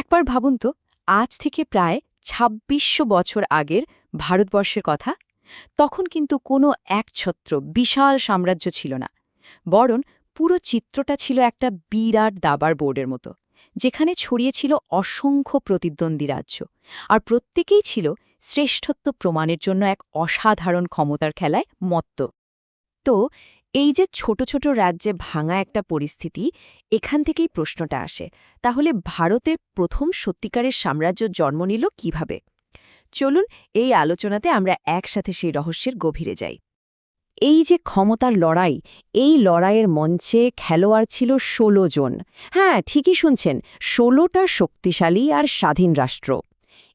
একবার ভাবুন তো, আজ থেকে প্রায় ২৬০০ বছর আগের ভারতবর্ষের কথা। তখন কিন্তু কোনো একছত্র বিশাল সাম্রাজ্য ছিল না, বরং পুরো চিত্রটা ছিল একটা বিরাট দাবার বোর্ডের মতো, যেখানে ছড়িয়ে ছিল অসংখ্য প্রতিদ্বন্দ্বী রাজ্য, আর প্রত্যেকেই ছিল শ্রেষ্ঠত্ব প্রমাণের জন্য এক অসাধারণ ক্ষমতার খেলায় মত্ত। তো এই যে ছোট ছোট রাজ্যে ভাঙা একটা পরিস্থিতি, এখান থেকেই প্রশ্নটা আসে, তাহলে ভারতে প্রথম সত্যিকারের সাম্রাজ্য জন্ম নিল কিভাবে? চলুন এই আলোচনাতে আমরা একসাথে সেই রহস্যের গভীরে যাই। এই যে ক্ষমতার লড়াই, এই লড়াইয়ের মঞ্চে খেলোয়াড় ছিল ১৬ জন। হ্যাঁ, ঠিকই শুনছেন, ১৬টা শক্তিশালী আর স্বাধীন রাষ্ট্র।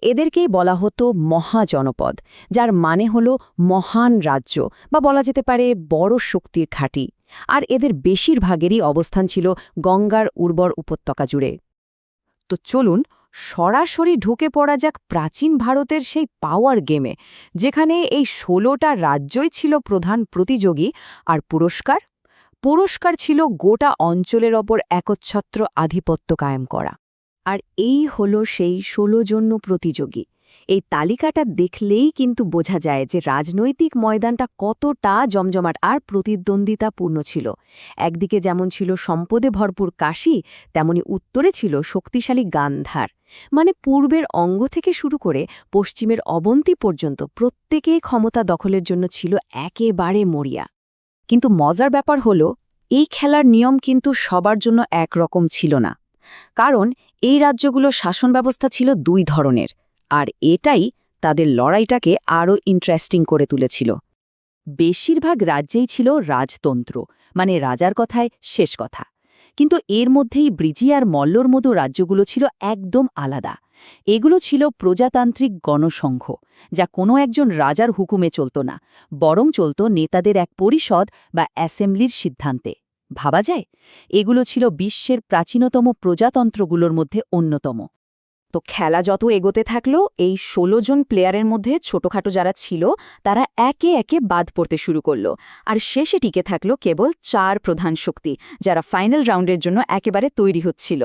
এদেরকেই বলা হতো মহাজনপদ, যার মানে হল মহান রাজ্য, বা বলা যেতে পারে বড় শক্তির ঘাঁটি। আর এদের বেশিরভাগেরই অবস্থান ছিল গঙ্গার উর্বর উপত্যকা জুড়ে। তো চলুন সরাসরি ঢুকে পড়া যাক প্রাচীন ভারতের সেই পাওয়ার গেমে, যেখানে এই ১৬টা রাজ্যই ছিল প্রধান প্রতিযোগী। আর পুরস্কার ছিল গোটা অঞ্চলের ওপর একচ্ছত্র আধিপত্য কায়েম করা। আর এই হলো সেই ১৬ জন প্রতিযোগী। এই তালিকাটা দেখলেই কিন্তু বোঝা যায় যে রাজনৈতিক ময়দানটা কতটা জমজমাট আর প্রতিদ্বন্দ্বিতাপূর্ণ ছিল। একদিকে যেমন ছিল সম্পদে ভরপুর কাশী, তেমনি উত্তরে ছিল শক্তিশালী গান্ধার। মানে পূর্বের অঙ্গ থেকে শুরু করে পশ্চিমের অবন্তী পর্যন্ত প্রত্যেকেই ক্ষমতা দখলের জন্য ছিল একেবারে মরিয়া। কিন্তু মজার ব্যাপার হলো, এই খেলার নিয়ম কিন্তু সবার জন্য একরকম ছিল না। কারণ এই রাজ্যগুলোর শাসন ব্যবস্থা ছিল দুই ধরনের, আর এটাই তাদের লড়াইটাকে আরও ইন্টারেস্টিং করে তুলেছিল। বেশিরভাগ রাজ্যেই ছিল রাজতন্ত্র, মানে রাজার কথায় শেষ কথা। কিন্তু এর মধ্যেই ব্রিজি আর মল্লর মতো রাজ্যগুলো ছিল একদম আলাদা। এগুলো ছিল প্রজাতান্ত্রিক গণসংঘ, যা কোনো একজন রাজার হুকুমে চলত না, বরং চলত নেতাদের এক পরিষদ বা অ্যাসেম্বলির সিদ্ধান্তে। ভাবা যায়, এগুলো ছিল বিশ্বের প্রাচীনতম প্রজাতন্ত্রগুলোর মধ্যে অন্যতম। তো খেলা যত এগোতে থাকলো, এই ১৬ জন প্লেয়ারের মধ্যে ছোটখাটো যারা ছিল তারা একে একে বাদ পড়তে শুরু করল, আর শেষে টিকে থাকলো কেবল ৪ প্রধান শক্তি, যারা ফাইনাল রাউন্ডের জন্য একেবারে তৈরি হচ্ছিল।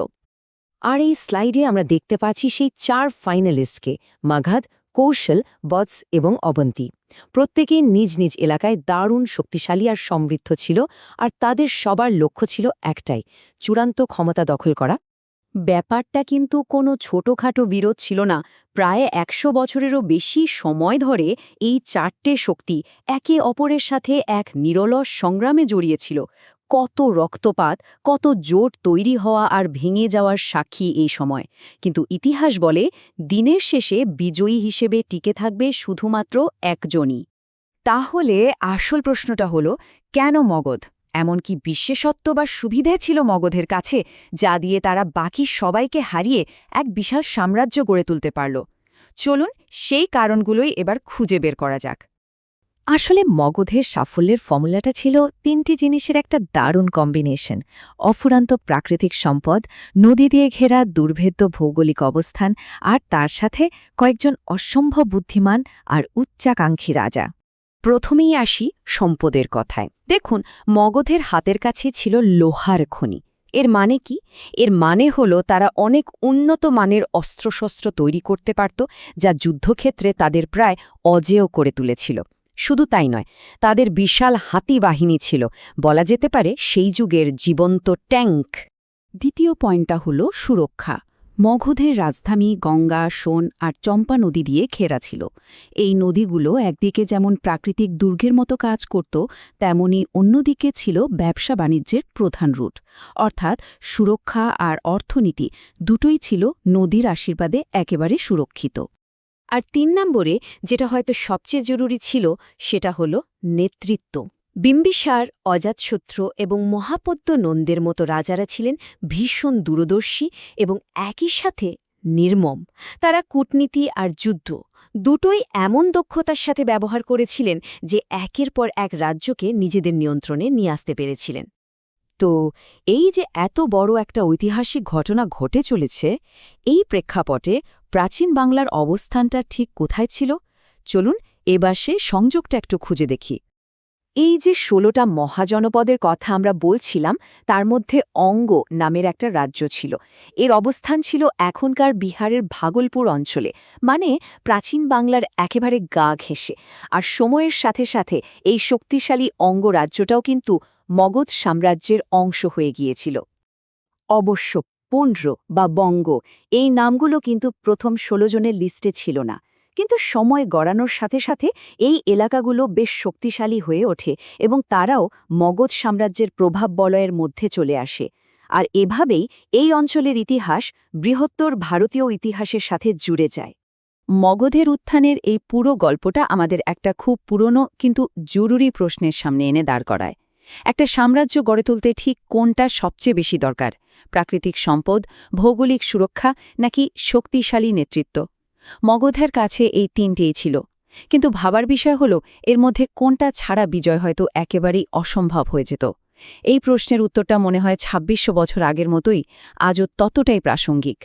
আর এই স্লাইডে আমরা দেখতে পাচ্ছি সেই ৪ ফাইনালিস্টকে: মাগধ, কৌশল, বৎস এবং অবন্তী। প্রত্যেকেই নিজ নিজ এলাকায় দারুণ শক্তিশালী আর সমৃদ্ধ ছিল, আর তাদের সবার লক্ষ্য ছিল একটাই, চূড়ান্ত ক্ষমতা দখল করা। ব্যাপারটা কিন্তু কোনো ছোটখাটো বিরোধ ছিল না। প্রায় ১০০ বছরেরও বেশি সময় ধরে এই ৪টে শক্তি একে অপরের সাথে এক নিরলস সংগ্রামে জড়িয়েছিল। কত রক্তপাত, কত জোট তৈরি হওয়া আর ভেঙে যাওয়ার সাক্ষী এই সময়। কিন্তু ইতিহাস বলে, দিনের শেষে বিজয়ী হিসেবে টিকে থাকবে শুধুমাত্র একজনই। তাহলে আসল প্রশ্নটা হলো, কেন মগধ? এমন কি বিশেষত্ব বা সুবিধে ছিল মগধের কাছে, যা দিয়ে তারা বাকি সবাইকে হারিয়ে এক বিশাল সাম্রাজ্য গড়ে তুলতে পারল? চলুন সেই কারণগুলোই এবার খুঁজে বের করা যাক। আসলে মগধের সাফল্যের ফর্মুলাটা ছিল ৩টি জিনিসের একটা দারুণ কম্বিনেশন: অফুরান্ত প্রাকৃতিক সম্পদ, নদী দিয়ে ঘেরা দুর্ভেদ্য ভৌগোলিক অবস্থান, আর তার সাথে কয়েকজন অসম্ভব বুদ্ধিমান আর উচ্চাকাঙ্ক্ষী রাজা। প্রথমেই আসি সম্পদের কথায়। দেখুন, মগধের হাতের কাছে ছিল লোহার খনি। এর মানে কি? এর মানে হলো তারা অনেক উন্নত মানের অস্ত্রশস্ত্র তৈরি করতে পারত, যা যুদ্ধক্ষেত্রে তাদের প্রায় অজেয় করে তুলেছিল। শুধু তাই নয়, তাদের বিশাল হাতি বাহিনী ছিল, বলা যেতে পারে সেই যুগের জীবন্ত ট্যাঙ্ক। দ্বিতীয় পয়েন্টটা হলো সুরক্ষা। মগধের রাজধানী গঙ্গা, সোন আর চম্পা নদী দিয়ে ঘেরা ছিল। এই নদীগুলো একদিকে যেমন প্রাকৃতিক দুর্গের মতো কাজ করত, তেমনি অন্যদিকে ছিল ব্যবসা বাণিজ্যের প্রধান রুট। অর্থাৎ সুরক্ষা আর অর্থনীতি দুটোই ছিল নদীর আশীর্বাদে একেবারে সুরক্ষিত। আর ৩ নম্বরে, যেটা হয়তো সবচেয়ে জরুরি ছিল, সেটা হলো নেতৃত্ব। বিম্বিসার, অজাতশত্রু এবং মহাপদ্য নন্দের মতো রাজারা ছিলেন ভীষণ দূরদর্শী এবং একই সাথে নির্মম। তারা কূটনীতি আর যুদ্ধ দুটোই এমন দক্ষতার সাথে ব্যবহার করেছিলেন যে একের পর এক রাজ্যকে নিজেদের নিয়ন্ত্রণে নিয়ে আসতে পেরেছিলেন। তো এই যে এত বড় একটা ঐতিহাসিক ঘটনা ঘটে চলেছে, এই প্রেক্ষাপটে প্রাচীন বাংলার অবস্থানটা ঠিক কোথায় ছিল? চলুন এবার সে সংযোগটা একটু খুঁজে দেখি। এই যে ১৬টা মহাজনপদের কথা আমরা বলছিলাম তার মধ্যে অঙ্গ নামের একটা রাজ্য ছিল। এর অবস্থান ছিল এখনকার বিহারের ভাগলপুর অঞ্চলে, মানে প্রাচীন বাংলার একেবারে গা ঘেঁষে। আর সময়ের সাথে সাথে এই শক্তিশালী অঙ্গ রাজ্যটাও কিন্তু মগধ সাম্রাজ্যের অংশ হয়ে গিয়েছিল। অবশ্য পুন্ড্র বা বঙ্গ এই নামগুলো কিন্তু প্রথম ১৬ জনের লিস্টে ছিল না, কিন্তু সময় গড়ানোর সাথে সাথে এই এলাকাগুলো বেশ শক্তিশালী হয়ে ওঠে এবং তারাও মগধ সাম্রাজ্যের প্রভাব বলয়ের মধ্যে চলে আসে। আর এভাবেই এই অঞ্চলের ইতিহাস বৃহত্তর ভারতীয় ইতিহাসের সাথে জুড়ে যায়। মগধের উত্থানের এই পুরো গল্পটা আমাদের একটা খুব পুরনো কিন্তু জরুরি প্রশ্নের সামনে এনে দাঁড় করায়। একটা সাম্রাজ্য গড়ে তুলতে ঠিক কোনটা সবচেয়ে বেশি দরকার, প্রাকৃতিক সম্পদ, ভৌগোলিক সুরক্ষা নাকি শক্তিশালী নেতৃত্ব? মগধের কাছে এই তিনটেই ছিল, কিন্তু ভাবার বিষয় হল এর মধ্যে কোনটা ছাড়া বিজয় হয়তো একেবারেই অসম্ভব হয়ে যেত। এই প্রশ্নের উত্তরটা মনে হয় ২৬০০ বছর আগের মতোই আজও ততটাই প্রাসঙ্গিক।